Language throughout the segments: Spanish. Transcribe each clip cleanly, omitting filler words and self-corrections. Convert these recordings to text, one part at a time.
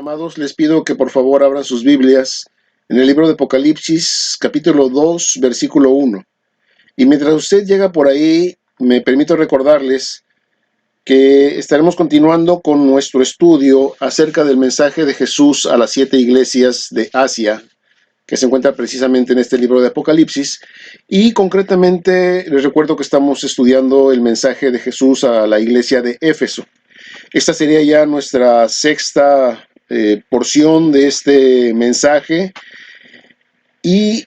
Amados, les pido que por favor abran sus Biblias en el libro de Apocalipsis, capítulo 2, versículo 1. Y mientras usted llega por ahí, me permito recordarles que estaremos continuando con nuestro estudio acerca del mensaje de Jesús a las 7 iglesias de Asia, que se encuentra precisamente en este libro de Apocalipsis. Y concretamente les recuerdo que estamos estudiando el mensaje de Jesús a la iglesia de Éfeso. Esta sería ya nuestra sexta porción de este mensaje, y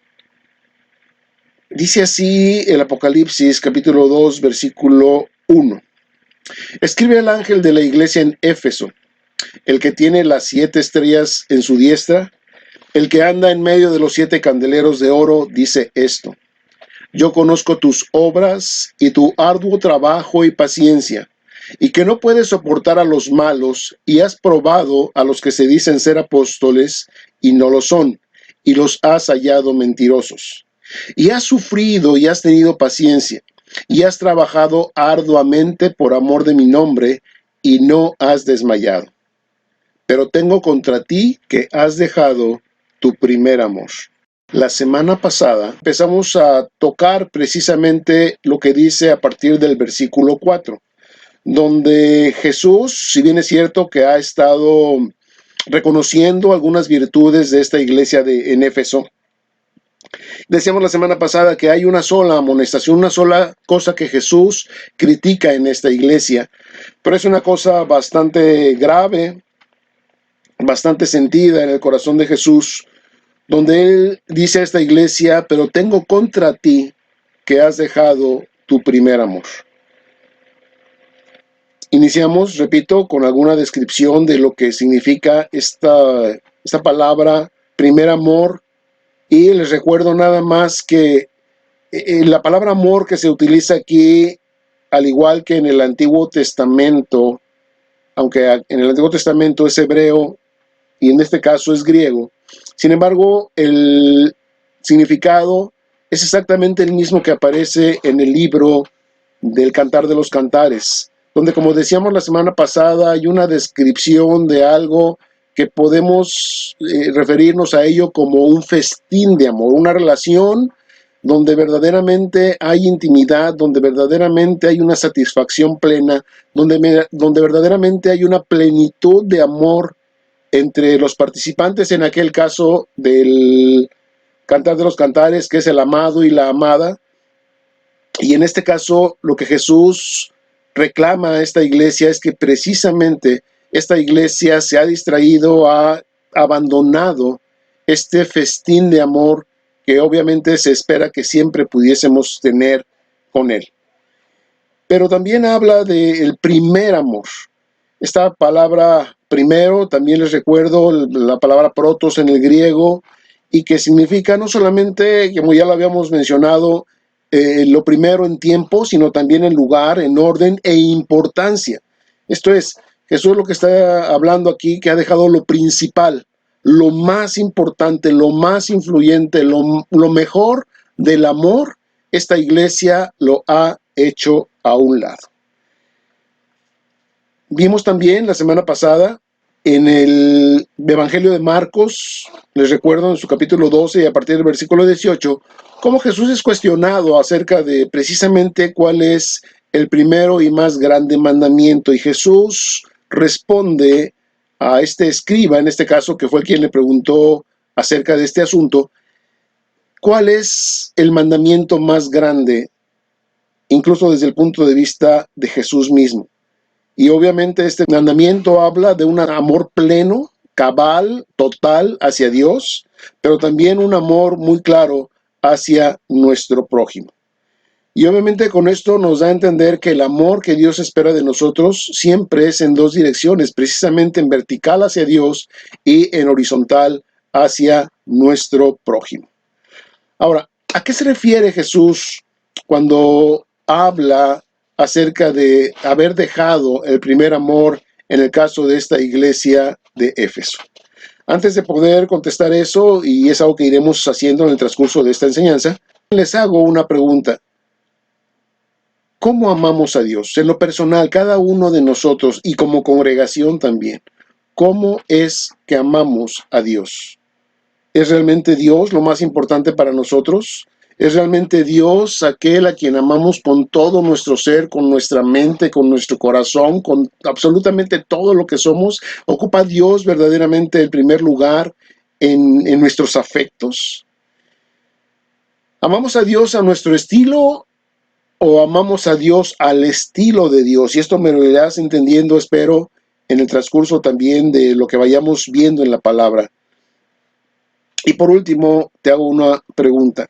dice así el Apocalipsis capítulo 2 versículo 1. Escribe al ángel de la iglesia en Éfeso, el que tiene las 7 estrellas en su diestra, el que anda en medio de los 7 candeleros de oro, dice esto: yo conozco tus obras y tu arduo trabajo y paciencia, y que no puedes soportar a los malos, y has probado a los que se dicen ser apóstoles y no lo son, y los has hallado mentirosos. Y has sufrido y has tenido paciencia, y has trabajado arduamente por amor de mi nombre, y no has desmayado. Pero tengo contra ti que has dejado tu primer amor. La semana pasada empezamos a tocar precisamente lo que dice a partir del versículo 4, donde Jesús, si bien es cierto que ha estado reconociendo algunas virtudes de esta iglesia en Éfeso, decíamos la semana pasada que hay una sola amonestación, una sola cosa que Jesús critica en esta iglesia, pero es una cosa bastante grave, bastante sentida en el corazón de Jesús, donde él dice a esta iglesia: pero tengo contra ti que has dejado tu primer amor. Iniciamos, repito, con alguna descripción de lo que significa esta palabra, primer amor, y les recuerdo nada más que la palabra amor que se utiliza aquí, al igual que en el Antiguo Testamento, aunque en el Antiguo Testamento es hebreo y en este caso es griego, sin embargo, el significado es exactamente el mismo que aparece en el libro del Cantar de los Cantares, donde, como decíamos la semana pasada, hay una descripción de algo que podemos referirnos a ello como un festín de amor, una relación donde verdaderamente hay intimidad, donde verdaderamente hay una satisfacción plena, donde verdaderamente hay una plenitud de amor entre los participantes, en aquel caso del Cantar de los Cantares, que es el amado y la amada. Y en este caso, lo que Jesús reclama a esta iglesia es que precisamente esta iglesia se ha distraído, ha abandonado este festín de amor que obviamente se espera que siempre pudiésemos tener con él. Pero también habla del primer amor. Esta palabra primero, también les recuerdo la palabra protos en el griego, y que significa no solamente, como ya lo habíamos mencionado, lo primero en tiempo, sino también en lugar, en orden e importancia. Esto es, Jesús lo que está hablando aquí, que ha dejado lo principal, lo más importante, lo más influyente, lo mejor del amor, esta iglesia lo ha hecho a un lado. Vimos también la semana pasada en el Evangelio de Marcos, les recuerdo en su capítulo 12 y a partir del versículo 18, cómo Jesús es cuestionado acerca de precisamente cuál es el primero y más grande mandamiento. Y Jesús responde a este escriba, en este caso, que fue quien le preguntó acerca de este asunto, cuál es el mandamiento más grande, incluso desde el punto de vista de Jesús mismo. Y obviamente este mandamiento habla de un amor pleno, cabal, total hacia Dios, pero también un amor muy claro hacia nuestro prójimo. Y obviamente con esto nos da a entender que el amor que Dios espera de nosotros siempre es en dos direcciones, precisamente en vertical hacia Dios y en horizontal hacia nuestro prójimo. Ahora, ¿a qué se refiere Jesús cuando habla acerca de haber dejado el primer amor en el caso de esta iglesia de Éfeso? Antes de poder contestar eso, y es algo que iremos haciendo en el transcurso de esta enseñanza, les hago una pregunta. ¿Cómo amamos a Dios? En lo personal, cada uno de nosotros y como congregación también. ¿cómo es que amamos a Dios? ¿Es realmente Dios lo más importante para nosotros? ¿Es realmente Dios aquel a quien amamos con todo nuestro ser, con nuestra mente, con nuestro corazón, con absolutamente todo lo que somos? ¿Ocupa Dios verdaderamente el primer lugar en nuestros afectos? ¿Amamos a Dios a nuestro estilo o amamos a Dios al estilo de Dios? Y esto me lo irás entendiendo, espero, en el transcurso también de lo que vayamos viendo en la palabra. Y por último, te hago una pregunta.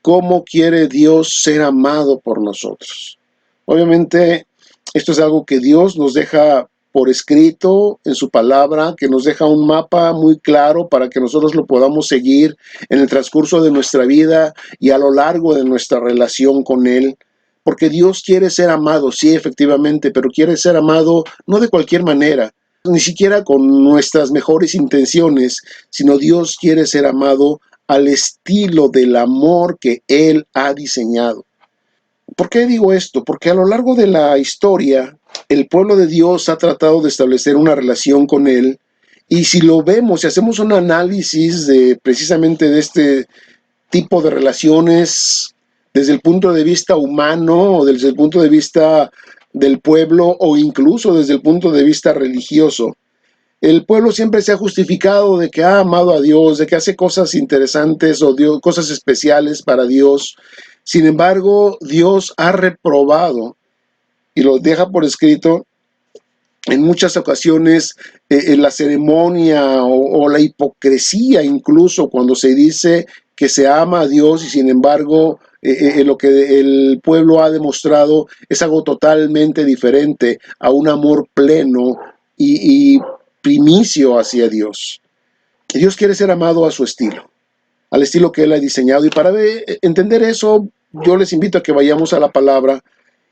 ¿Cómo quiere Dios ser amado por nosotros? Obviamente, esto es algo que Dios nos deja por escrito en su palabra, que nos deja un mapa muy claro para que nosotros lo podamos seguir en el transcurso de nuestra vida y a lo largo de nuestra relación con Él. Porque Dios quiere ser amado, sí, efectivamente, pero quiere ser amado no de cualquier manera, ni siquiera con nuestras mejores intenciones, sino Dios quiere ser amado al estilo del amor que Él ha diseñado. ¿Por qué digo esto? Porque a lo largo de la historia, el pueblo de Dios ha tratado de establecer una relación con Él, y si lo vemos, si hacemos un análisis precisamente de este tipo de relaciones desde el punto de vista humano o desde el punto de vista del pueblo o incluso desde el punto de vista religioso, el pueblo siempre se ha justificado de que ha amado a Dios, de que hace cosas interesantes o cosas especiales para Dios. Sin embargo, Dios ha reprobado y lo deja por escrito en muchas ocasiones en la ceremonia o la hipocresía, incluso cuando se dice que se ama a Dios y sin embargo lo que el pueblo ha demostrado es algo totalmente diferente a un amor pleno y primicio hacia Dios. Dios quiere ser amado a su estilo, al estilo que Él ha diseñado, y para entender eso yo les invito a que vayamos a la palabra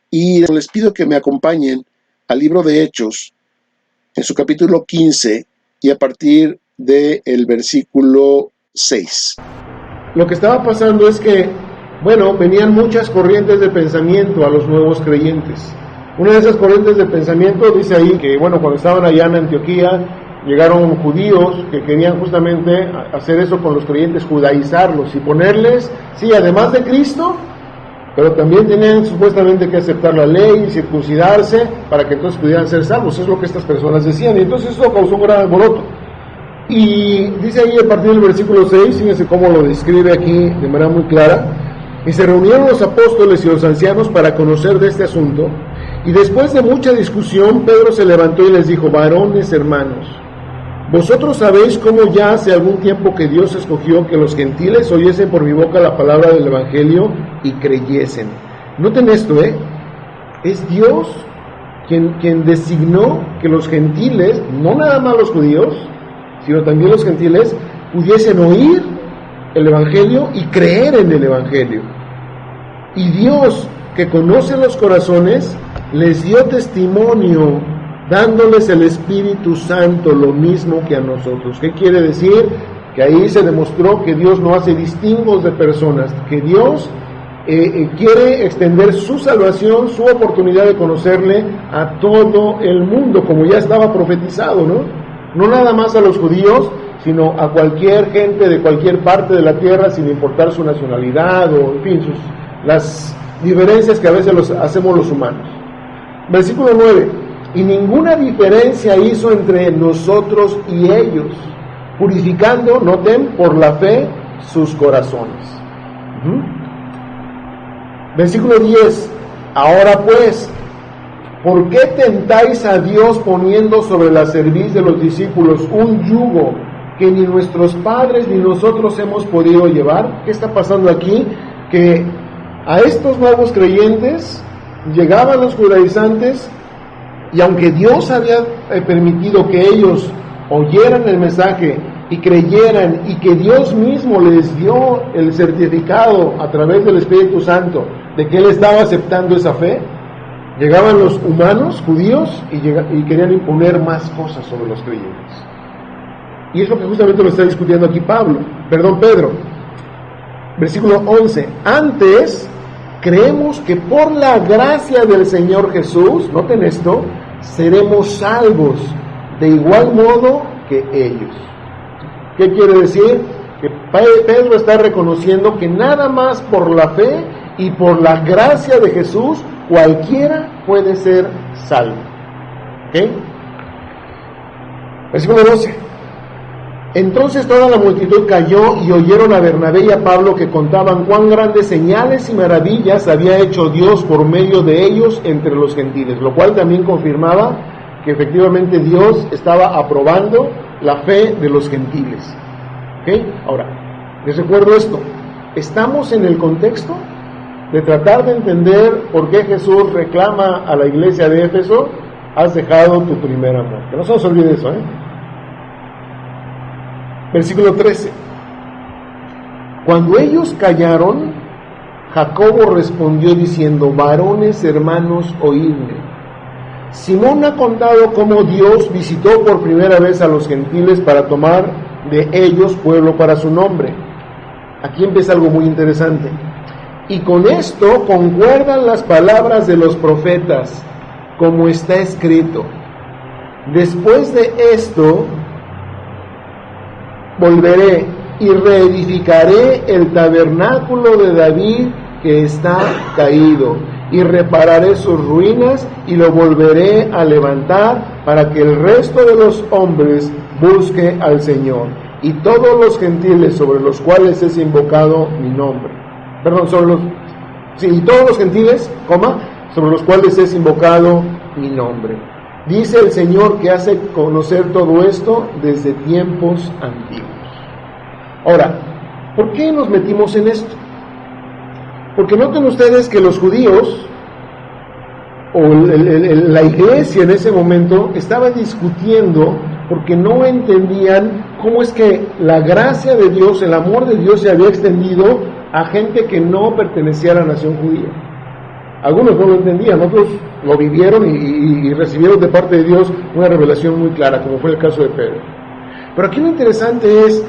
y les pido que me acompañen al libro de Hechos, en su capítulo 15 y a partir del versículo 6. Lo que estaba pasando es que, venían muchas corrientes de pensamiento a los nuevos creyentes. Una de esas corrientes de pensamiento dice ahí que, cuando estaban allá en Antioquía, llegaron judíos que querían justamente hacer eso con los creyentes, judaizarlos y ponerles, sí, además de Cristo, pero también tenían supuestamente que aceptar la ley y circuncidarse para que entonces pudieran ser salvos. Es lo que estas personas decían, y entonces eso causó un gran alboroto. Y dice ahí a partir del versículo 6, fíjense cómo lo describe aquí de manera muy clara: y se reunieron los apóstoles y los ancianos para conocer de este asunto, y después de mucha discusión, Pedro se levantó y les dijo: varones hermanos, vosotros sabéis cómo ya hace algún tiempo que Dios escogió que los gentiles oyesen por mi boca la palabra del evangelio y creyesen. Noten esto, es Dios quien designó que los gentiles, no nada más los judíos, sino también los gentiles, pudiesen oír el evangelio y creer en el evangelio. Y Dios, que conoce los corazones, les dio testimonio, dándoles el Espíritu Santo, lo mismo que a nosotros. ¿Qué quiere decir? Que ahí se demostró que Dios no hace distingos de personas, que Dios quiere extender su salvación, su oportunidad de conocerle a todo el mundo, como ya estaba profetizado, no nada más a los judíos, sino a cualquier gente de cualquier parte de la tierra, sin importar su nacionalidad o, en fin, las diferencias que a veces hacemos los humanos. Versículo 9: y ninguna diferencia hizo entre nosotros y ellos, purificando, noten, por la fe sus corazones. Versículo 10: ahora pues, ¿por qué tentáis a Dios poniendo sobre la cerviz de los discípulos un yugo que ni nuestros padres ni nosotros hemos podido llevar? ¿Qué está pasando aquí? Que a estos nuevos creyentes llegaban los judaizantes, y aunque Dios había permitido que ellos oyeran el mensaje y creyeran, y que Dios mismo les dio el certificado a través del Espíritu Santo de que Él estaba aceptando esa fe, llegaban los humanos judíos y querían imponer más cosas sobre los creyentes. Y es lo que justamente lo está discutiendo aquí Pedro. Versículo 11: antes creemos que por la gracia del Señor Jesús, noten esto, seremos salvos de igual modo que ellos. ¿Qué quiere decir? Que Pedro está reconociendo que nada más por la fe y por la gracia de Jesús cualquiera puede ser salvo. ¿Ok? Versículo 12. Entonces toda la multitud cayó y oyeron a Bernabé y a Pablo que contaban cuán grandes señales y maravillas había hecho Dios por medio de ellos entre los gentiles, lo cual también confirmaba que efectivamente Dios estaba aprobando la fe de los gentiles. ¿Ok? Ahora, les recuerdo esto, estamos en el contexto de tratar de entender por qué Jesús reclama a la iglesia de Éfeso: has dejado tu primer amor. Que no se nos olvide eso, Versículo 13. Cuando ellos callaron, Jacobo respondió diciendo: varones hermanos, oídme. Simón ha contado cómo Dios visitó por primera vez a los gentiles para tomar de ellos pueblo para su nombre. Aquí empieza algo muy interesante. Y con esto concuerdan las palabras de los profetas, como está escrito: después de esto volveré y reedificaré el tabernáculo de David que está caído, y repararé sus ruinas y lo volveré a levantar, para que el resto de los hombres busque al Señor, y todos los gentiles sobre los cuales es invocado mi nombre. Y todos los gentiles, sobre los cuales es invocado mi nombre. Dice el Señor que hace conocer todo esto desde tiempos antiguos. Ahora, ¿por qué nos metimos en esto? Porque noten ustedes que los judíos, o la iglesia en ese momento, estaba discutiendo porque no entendían cómo es que la gracia de Dios, el amor de Dios se había extendido a gente que no pertenecía a la nación judía. Algunos no lo entendían, otros lo vivieron y recibieron de parte de Dios una revelación muy clara, como fue el caso de Pedro. Pero aquí lo interesante es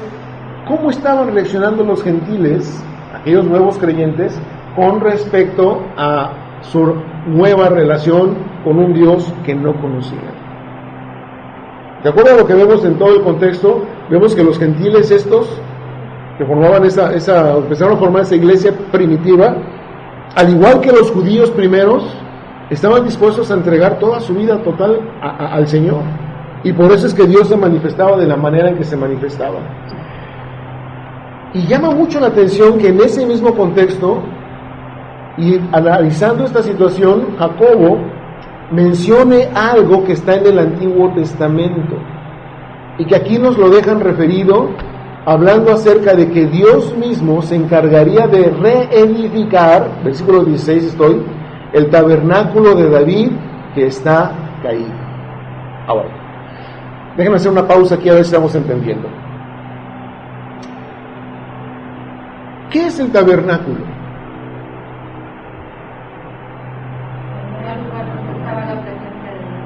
cómo estaban reaccionando los gentiles, aquellos nuevos creyentes, con respecto a su nueva relación con un Dios que no conocían. De acuerdo a lo que vemos en todo el contexto, vemos que los gentiles estos, que formaban empezaron a formar esa iglesia primitiva, al igual que los judíos primeros, estaban dispuestos a entregar toda su vida total al Señor. Y por eso es que Dios se manifestaba de la manera en que se manifestaba. Y llama mucho la atención que en ese mismo contexto, y analizando esta situación, Jacobo mencione algo que está en el Antiguo Testamento, y que aquí nos lo dejan referido, hablando acerca de que Dios mismo se encargaría de reedificar, versículo 16 el tabernáculo de David que está caído. Ahora, déjenme hacer una pausa aquí a ver si estamos entendiendo. ¿Qué es el tabernáculo?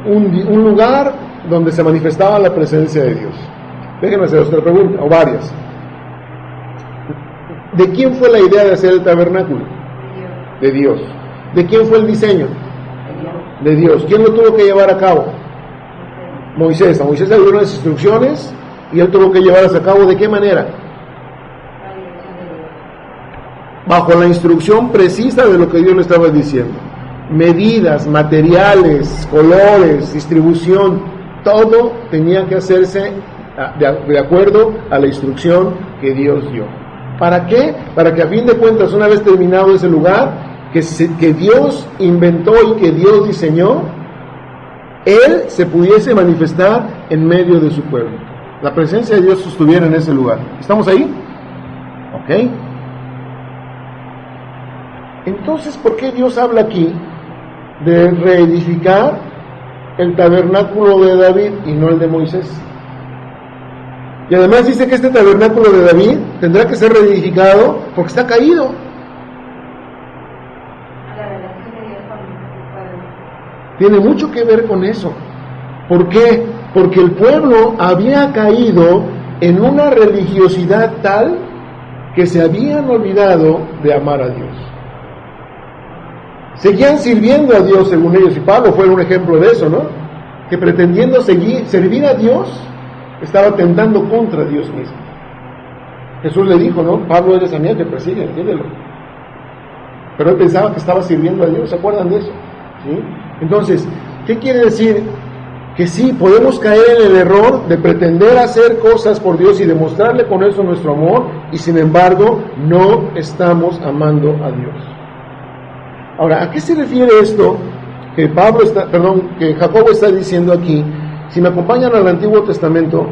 Un lugar donde se manifestaba la presencia de Dios. Déjenme hacer otra pregunta, o varias. ¿De quién fue la idea de hacer el tabernáculo? De Dios. ¿De quién fue el diseño? De Dios. ¿Quién lo tuvo que llevar a cabo? Moisés. A Moisés le dieron las instrucciones y él tuvo que llevarlas a cabo. ¿De qué manera? Bajo la instrucción precisa de lo que Dios le estaba diciendo. Medidas, materiales, colores, distribución, todo tenía que hacerse de acuerdo a la instrucción que Dios dio. ¿Para qué? Para que a fin de cuentas, una vez terminado ese lugar que Dios inventó y que Dios diseñó, Él se pudiese manifestar en medio de su pueblo. La presencia de Dios estuviera en ese lugar. ¿Estamos ahí? ¿Ok? Entonces, ¿por qué Dios habla aquí de reedificar el tabernáculo de David y no el de Moisés? Y además dice que este tabernáculo de David tendrá que ser reedificado porque está caído. Tiene mucho que ver con eso. ¿Por qué? Porque el pueblo había caído en una religiosidad tal que se habían olvidado de amar a Dios. Seguían sirviendo a Dios según ellos, y Pablo fue un ejemplo de eso, ¿no? que pretendiendo servir a Dios, estaba tentando contra Dios mismo. Jesús le dijo, ¿no? Pablo, eres a mí el que persigue, entiéndelo. Pero él pensaba que estaba sirviendo a Dios, ¿se acuerdan de eso? ¿Sí? Entonces, ¿qué quiere decir? Que sí, podemos caer en el error de pretender hacer cosas por Dios y demostrarle con eso nuestro amor, y sin embargo, no estamos amando a Dios. Ahora, ¿a qué se refiere esto que que Jacobo está diciendo aquí? Si me acompañan al Antiguo Testamento,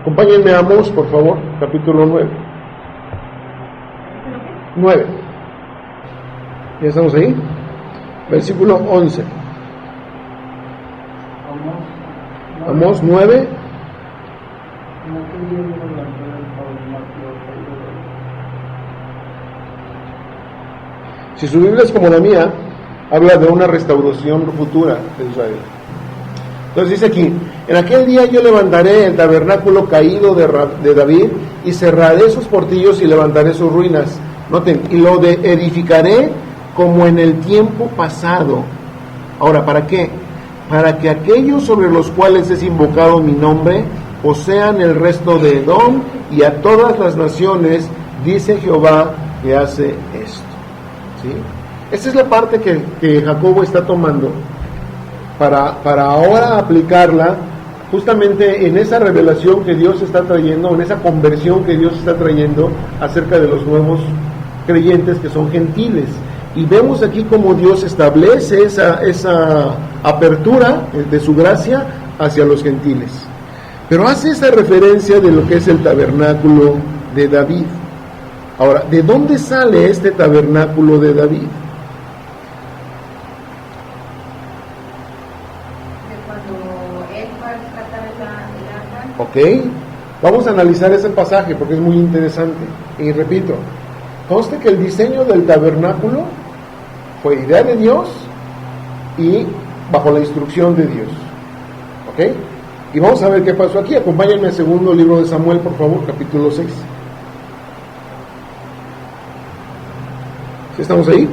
acompáñenme a Amós, por favor, capítulo 9. 9. ¿Ya estamos ahí? Versículo 11. Amós 9. Si su Biblia es como la mía, habla de una restauración futura de Israel. Entonces dice aquí, en aquel día yo levantaré el tabernáculo caído de David y cerraré sus portillos y levantaré sus ruinas. Noten, y lo edificaré como en el tiempo pasado. Ahora, ¿para qué? Para que aquellos sobre los cuales es invocado mi nombre posean el resto de Edom, y a todas las naciones, dice Jehová, que hace esto. ¿Sí? Esta es la parte que Jacobo está tomando para ahora aplicarla justamente en esa revelación que Dios está trayendo, en esa conversión que Dios está trayendo acerca de los nuevos creyentes que son gentiles. Y vemos aquí cómo Dios establece esa apertura de su gracia hacia los gentiles. Pero hace esa referencia de lo que es el tabernáculo de David. Ahora, ¿de dónde sale este tabernáculo de David? De cuando él fue a rescatar el arca. Ok, vamos a analizar ese pasaje porque es muy interesante. Y repito, conste que el diseño del tabernáculo fue idea de Dios y bajo la instrucción de Dios. ¿Ok? Y vamos a ver qué pasó aquí. Acompáñenme al segundo libro de Samuel, por favor, capítulo 6. ¿Sí estamos ahí?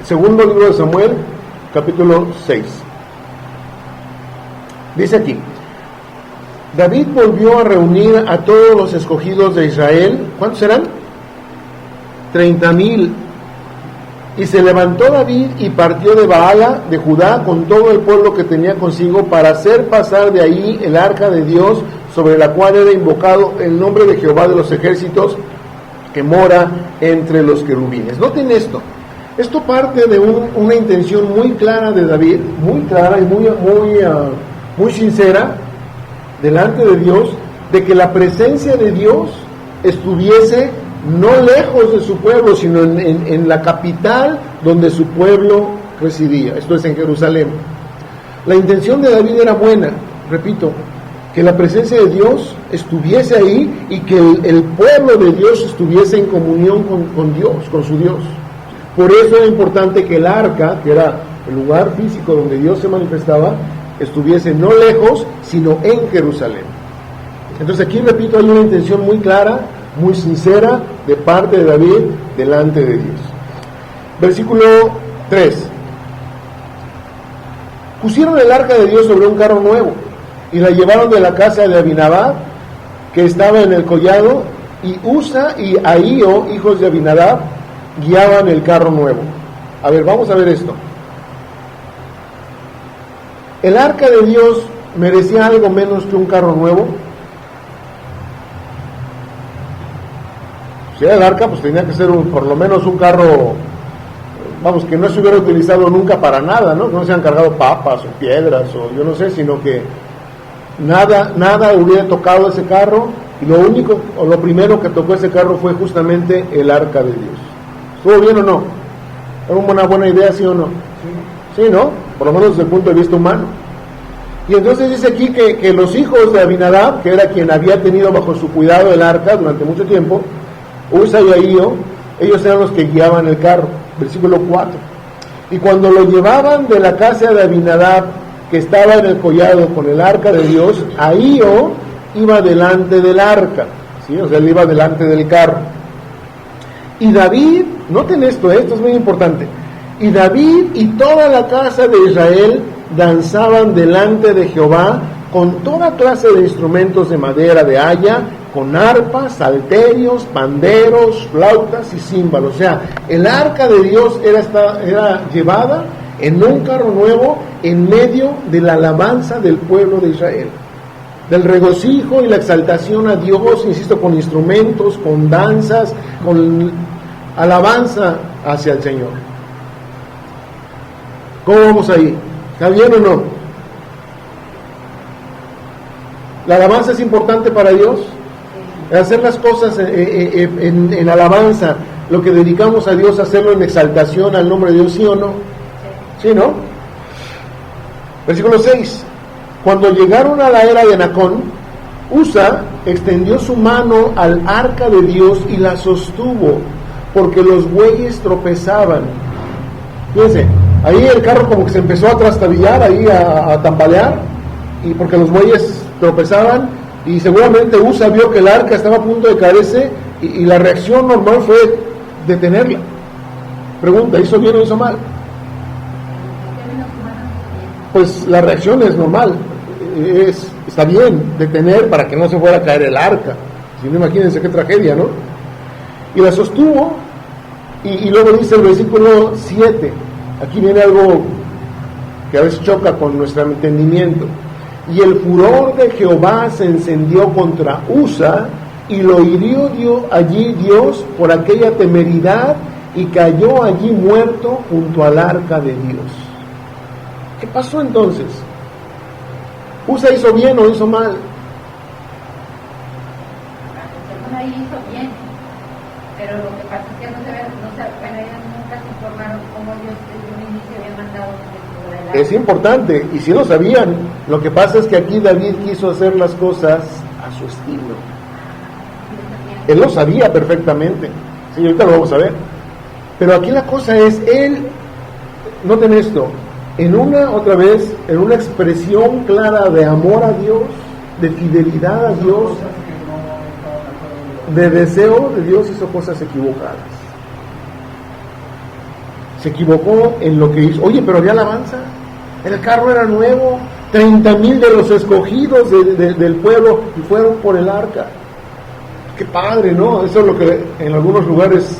Segundo libro de Samuel, capítulo 6. Dice aquí: David volvió a reunir a todos los escogidos de Israel. ¿Cuántos serán? 30,000. Y se levantó David y partió de Baala de Judá con todo el pueblo que tenía consigo para hacer pasar de ahí el arca de Dios, sobre la cual era invocado el nombre de Jehová de los ejércitos, que mora entre los querubines. Noten esto. Esto parte de una intención muy clara de David, muy clara y muy sincera delante de Dios, de que la presencia de Dios estuviese no lejos de su pueblo, sino en la capital donde su pueblo residía, esto es en Jerusalén. La intención de David era buena, repito, que la presencia de Dios estuviese ahí y que el pueblo de Dios estuviese en comunión con Dios, con su Dios. Por eso era importante que el arca, que era el lugar físico donde Dios se manifestaba, estuviese no lejos, sino en Jerusalén. Entonces aquí, repito, hay una intención muy clara, muy sincera de parte de David delante de Dios. Versículo 3. Pusieron el arca de Dios sobre un carro nuevo y la llevaron de la casa de Abinadab, que estaba en el collado, y Usa y Ahío, hijos de Abinadab, guiaban el carro nuevo. A ver, vamos a ver esto. ¿El arca de Dios merecía algo menos que un carro nuevo? Si era el arca, pues tenía que ser por lo menos un carro, vamos, que no se hubiera utilizado nunca para nada, ¿no? No se han cargado papas o piedras o yo no sé, sino que nada hubiera tocado ese carro, y lo único o lo primero que tocó ese carro fue justamente el arca de Dios. ¿Estuvo bien o no? ¿Era una buena idea, sí o no? Sí, ¿no? Por lo menos desde el punto de vista humano. Y entonces dice aquí que los hijos de Abinadab, que era quien había tenido bajo su cuidado el arca durante mucho tiempo, Usa y Ahío, ellos eran los que guiaban el carro. Versículo 4. Y cuando lo llevaban de la casa de Abinadab, que estaba en el collado con el arca de Dios, Ahío iba delante del arca, ¿sí? O sea, él iba delante del carro. Y David, noten esto es muy importante, Y David y toda la casa de Israel danzaban delante de Jehová con toda clase de instrumentos de madera de haya, con arpas, salterios, panderos, flautas y címbalos. O sea, el arca de Dios era llevada en un carro nuevo en medio de la alabanza del pueblo de Israel, del regocijo y la exaltación a Dios, insisto, con instrumentos, con danzas, con alabanza hacia el Señor. ¿Cómo vamos ahí? ¿Está bien o no? ¿La alabanza es importante para Dios? Hacer las cosas en alabanza, lo que dedicamos a Dios, hacerlo en exaltación al nombre de Dios, ¿sí o no? ¿Sí, no? Versículo 6. Cuando llegaron a la era de Anacón, Usa extendió su mano al arca de Dios y la sostuvo, porque los bueyes tropezaban. Fíjense, ahí el carro como que se empezó a trastabillar, ahí a tambalear, y porque los bueyes tropezaban, y seguramente Usa vio que el arca estaba a punto de caerse, y la reacción normal fue detenerla. Pregunta, ¿hizo bien o hizo mal? Pues la reacción es normal, está bien detener para que no se fuera a caer el arca. Si no, imagínense qué tragedia, ¿no? Y la sostuvo, y luego dice el versículo 7, aquí viene algo que a veces choca con nuestro entendimiento. Y el furor de Jehová se encendió contra Usa, y lo hirió allí Dios por aquella temeridad, y cayó allí muerto junto al arca de Dios. ¿Qué pasó entonces? ¿Usa hizo bien o hizo mal? Según ahí hizo bien, pero lo que pasa es que ellos nunca se informaron cómo Dios desde un inicio había mandado que se fuera. Es importante, y si lo sabían. Lo que pasa es que aquí David quiso hacer las cosas a su estilo. Él lo sabía perfectamente. Sí, ahorita lo vamos a ver. Pero aquí la cosa es, él, noten esto, en una expresión clara de amor a Dios, de fidelidad a Dios, de deseo de Dios, hizo cosas equivocadas. Se equivocó en lo que hizo. Oye, pero había alabanza, el carro era nuevo, 30,000 de los escogidos del pueblo y fueron por el arca. Qué padre, ¿no? Eso es lo que en algunos lugares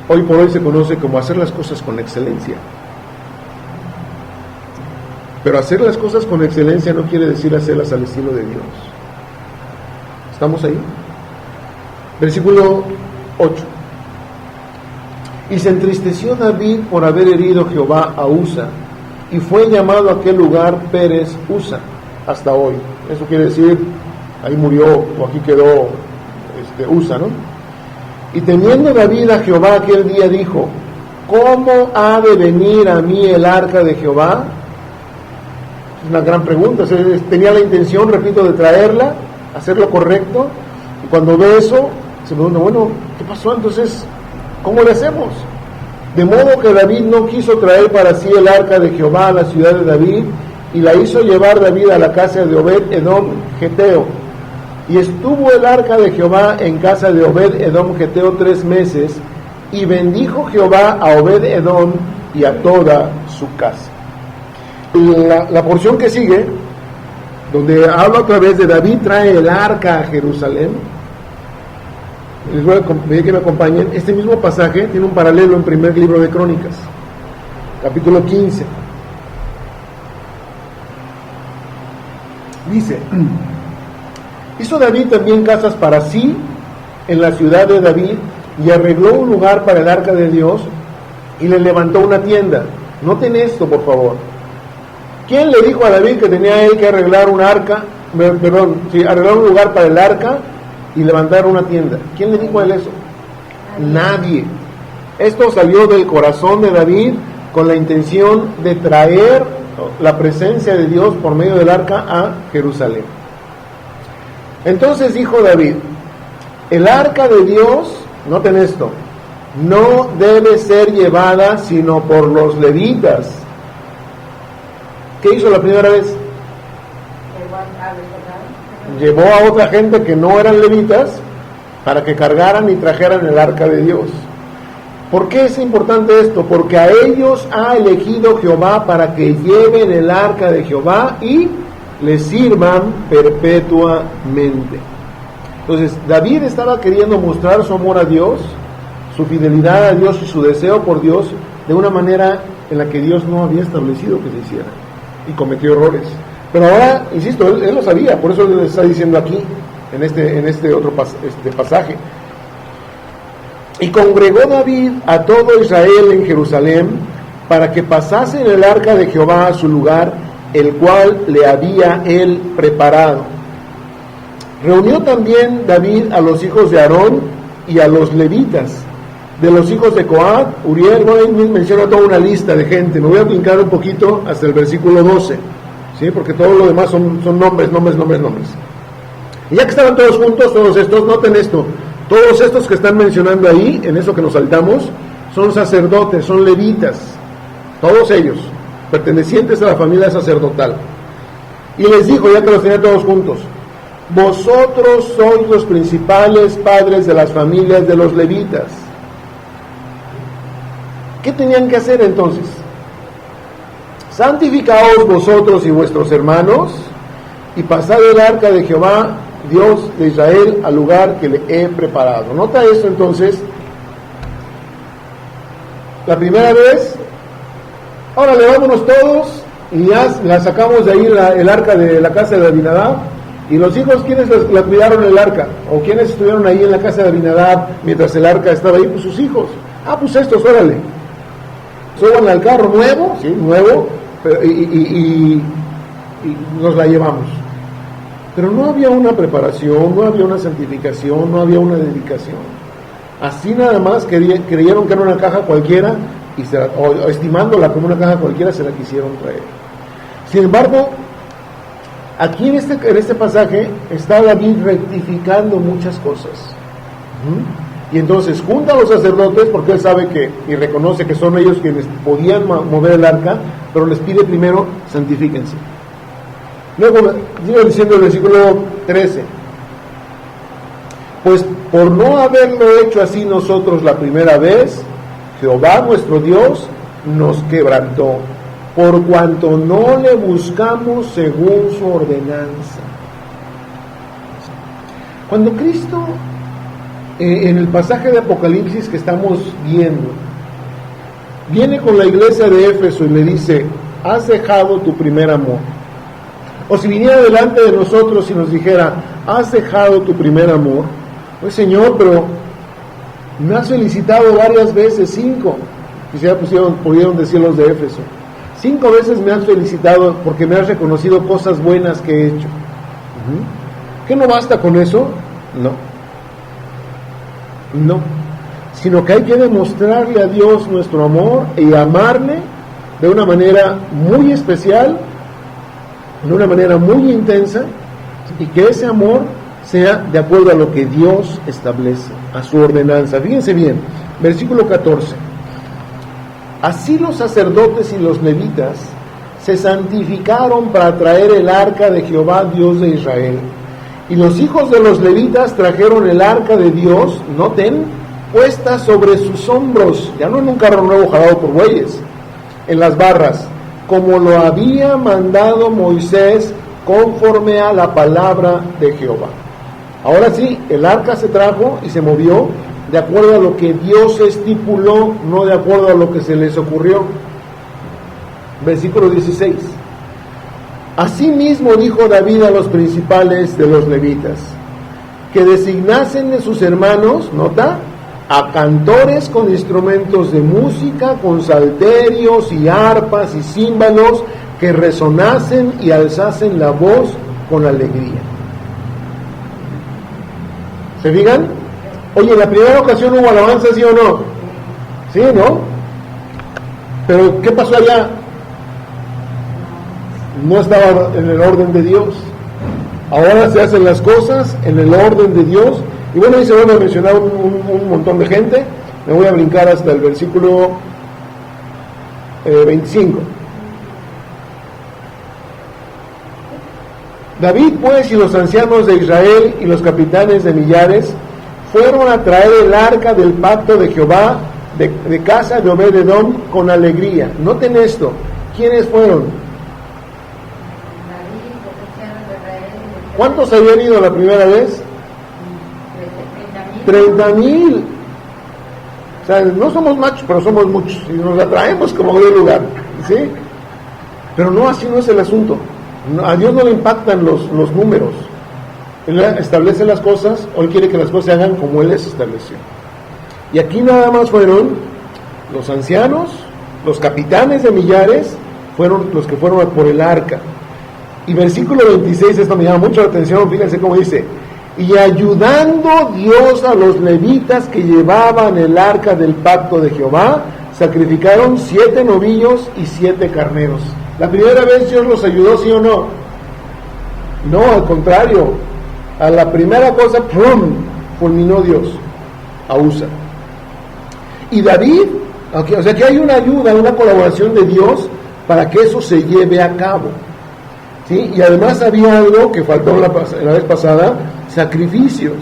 hoy por hoy se conoce como hacer las cosas con excelencia. Pero hacer las cosas con excelencia no quiere decir hacerlas al estilo de Dios. ¿Estamos ahí? Versículo 8. Y se entristeció David por haber herido Jehová a Usa, y fue llamado a aquel lugar Pérez Usa hasta hoy. Eso quiere decir, ahí murió, o aquí quedó Usa, ¿no? Y temiendo David a Jehová aquel día dijo: ¿cómo ha de venir a mí el arca de Jehová? Es una gran pregunta. Tenía la intención, repito, de traerla, hacer lo correcto, y cuando ve eso, se pregunta, bueno, ¿qué pasó entonces? ¿Cómo le hacemos? De modo que David no quiso traer para sí el arca de Jehová a la ciudad de David, y la hizo llevar David a la casa de Obed-Edom Geteo. Y estuvo el arca de Jehová en casa de Obed-Edom Geteo 3 meses, y bendijo Jehová a Obed-Edom y a toda su casa. La porción que sigue, donde habla otra vez de David trae el arca a Jerusalén, les voy a pedir que me acompañen. Este mismo pasaje tiene un paralelo en primer libro de Crónicas, capítulo 15. Dice: hizo David también casas para sí en la ciudad de David, y arregló un lugar para el arca de Dios, y le levantó una tienda. Noten esto, por favor. ¿Quién le dijo a David que tenía él que arreglar un arca? Arreglar un lugar para el arca y levantar una tienda. ¿Quién le dijo a él eso? Nadie. Esto salió del corazón de David con la intención de traer la presencia de Dios por medio del arca a Jerusalén. Entonces dijo David: el arca de Dios, noten esto, no debe ser llevada sino por los levitas. ¿Qué hizo la primera vez? Llevó a otra gente que no eran levitas para que cargaran y trajeran el arca de Dios. ¿Por qué es importante esto? Porque a ellos ha elegido Jehová para que lleven el arca de Jehová y les sirvan perpetuamente. Entonces, David estaba queriendo mostrar su amor a Dios, su fidelidad a Dios y su deseo por Dios de una manera en la que Dios no había establecido que se hiciera, y cometió errores. Pero ahora, insisto, él lo sabía, por eso le está diciendo aquí, en este otro pasaje. Y congregó David a todo Israel en Jerusalén para que pasasen el arca de Jehová a su lugar, el cual le había él preparado. Reunió también David a los hijos de Aarón y a los levitas. De los hijos de Coat, Uriel, menciona toda una lista de gente. Me voy a brincar un poquito hasta el versículo 12, ¿sí? Porque todo lo demás son nombres. Y ya que estaban todos juntos, todos estos, noten esto, todos estos que están mencionando ahí, en eso que nos saltamos, son sacerdotes, son levitas, todos ellos, pertenecientes a la familia sacerdotal. Y les dijo, ya que los tenía todos juntos: vosotros sois los principales padres de las familias de los levitas. ¿Qué tenían que hacer entonces? Santificaos vosotros y vuestros hermanos, y pasad el arca de Jehová, Dios de Israel, al lugar que le he preparado. Nota esto entonces. La primera vez, órale, vámonos todos, y ya la sacamos de ahí el arca de la casa de Abinadab. Y los hijos, ¿quiénes la cuidaron el arca? ¿O quiénes estuvieron ahí en la casa de Abinadab mientras el arca estaba ahí? Pues sus hijos. Pues estos, órale. Suban al carro nuevo, sí, nuevo, y nos la llevamos. Pero no había una preparación, no había una santificación, no había una dedicación. Así nada más creyeron que era una caja cualquiera, o estimándola como una caja cualquiera, se la quisieron traer. Sin embargo, aquí en este pasaje está David rectificando muchas cosas. Y entonces junta a los sacerdotes, porque él sabe que y reconoce que son ellos quienes podían mover el arca, pero les pide primero: santifíquense. Luego sigue diciendo el versículo 13: pues por no haberlo hecho así nosotros la primera vez, Jehová nuestro Dios nos quebrantó, por cuanto no le buscamos según su ordenanza. Cuando Cristo, en el pasaje de Apocalipsis que estamos viendo, viene con la iglesia de Éfeso y le dice: has dejado tu primer amor. O si viniera delante de nosotros y nos dijera: has dejado tu primer amor. Pues Señor, pero me has felicitado varias veces, 5, quisiera pudieron decir los de Éfeso. 5 veces me has felicitado porque me has reconocido cosas buenas que he hecho. ¿Qué no basta con eso? No, sino que hay que demostrarle a Dios nuestro amor y amarle de una manera muy especial, de una manera muy intensa, y que ese amor sea de acuerdo a lo que Dios establece, a su ordenanza. Fíjense bien, versículo 14: así los sacerdotes y los levitas se santificaron para traer el arca de Jehová, Dios de Israel. Y los hijos de los levitas trajeron el arca de Dios, noten, puesta sobre sus hombros, ya no en un carro nuevo jalado por bueyes, en las barras, como lo había mandado Moisés, conforme a la palabra de Jehová. Ahora sí, el arca se trajo y se movió de acuerdo a lo que Dios estipuló, no de acuerdo a lo que se les ocurrió. Versículo 16: asimismo dijo David a los principales de los levitas, que designasen de sus hermanos, nota, a cantores con instrumentos de música, con salterios y arpas y címbalos, que resonasen y alzasen la voz con alegría. ¿Se fijan? Oye, en la primera ocasión hubo alabanza, ¿sí o no? ¿Sí, no? Pero ¿qué pasó allá? No estaba en el orden de Dios. Ahora se hacen las cosas en el orden de Dios. Y bueno, ahí se van a mencionar un montón de gente. Me voy a brincar hasta el versículo 25. David pues y los ancianos de Israel y los capitanes de millares fueron a traer el arca del pacto de Jehová de casa de Obed-Edom con alegría. Noten esto, ¿quiénes fueron? David, los ancianos de Israel. ¿Cuántos habían ido la primera vez? 30,000. O sea, no somos machos, pero somos muchos y nos atraemos como de lugar, ¿sí? Pero no, así no es el asunto. A Dios no le impactan los números. Él establece las cosas, o Él quiere que las cosas se hagan como Él les estableció. Y aquí nada más fueron los ancianos, los capitanes de millares, fueron los que fueron por el arca. Y versículo 26, esto me llama mucho la atención, fíjense cómo dice: y ayudando Dios a los levitas que llevaban el arca del pacto de Jehová, sacrificaron 7 novillos y 7 carneros. La primera vez Dios los ayudó, ¿sí o no? No, al contrario, a la primera cosa, ¡pum!, fulminó Dios a Usa. Y David, o sea que hay una ayuda, una colaboración de Dios para que eso se lleve a cabo, ¿sí? Y además había algo que faltó la vez pasada: sacrificios,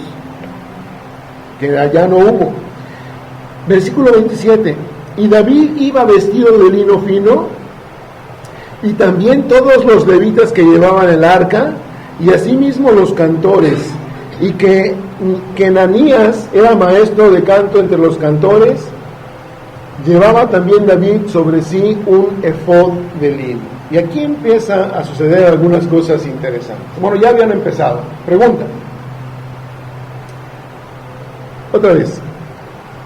que allá no hubo. Versículo 27, y David iba vestido de lino fino, y también todos los levitas que llevaban el arca, y asimismo los cantores, y que Ananías era maestro de canto entre los cantores. Llevaba también David sobre sí un efod de lino. Y aquí empieza a suceder algunas cosas interesantes. Bueno, ya habían empezado. Pregunta. Otra vez.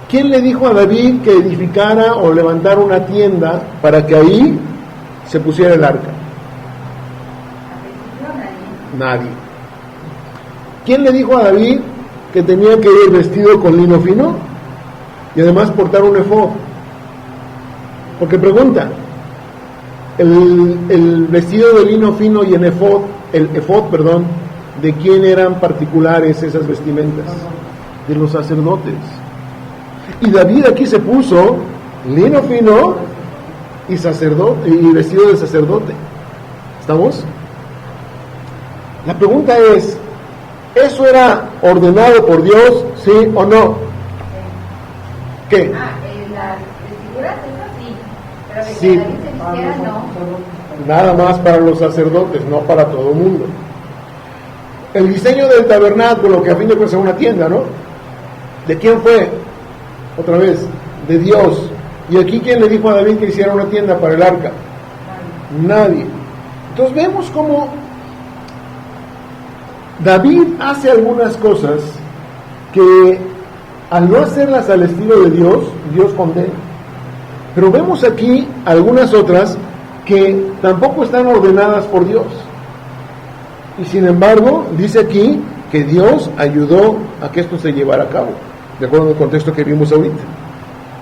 ¿Quién le dijo a David que edificara o levantara una tienda para que ahí se pusiera el arca? Nadie. ¿Quién le dijo a David que tenía que ir vestido con lino fino y además portar un efod? Porque pregunta, el vestido de lino fino y el efod, ¿de quién eran particulares esas vestimentas? De los sacerdotes. Y David aquí se puso lino fino y sacerdote, y vestido de sacerdote. ¿Estamos? La pregunta es, ¿eso era ordenado por Dios, sí o no? ¿Qué? Las vestiduras, eso sí, pero de que Sí. David se vistiera, no. Nada más para los sacerdotes, no para todo el mundo. El diseño del tabernáculo, que a fin de cuentas es una tienda, ¿no? ¿De quién fue? Otra vez, de Dios. ¿Y aquí quién le dijo a David que hiciera una tienda para el arca? Nadie. Entonces vemos cómo David hace algunas cosas que al no hacerlas al estilo de Dios, Dios condena. Pero vemos aquí algunas otras que tampoco están ordenadas por Dios. Y sin embargo, dice aquí que Dios ayudó a que esto se llevara a cabo, de acuerdo al contexto que vimos ahorita.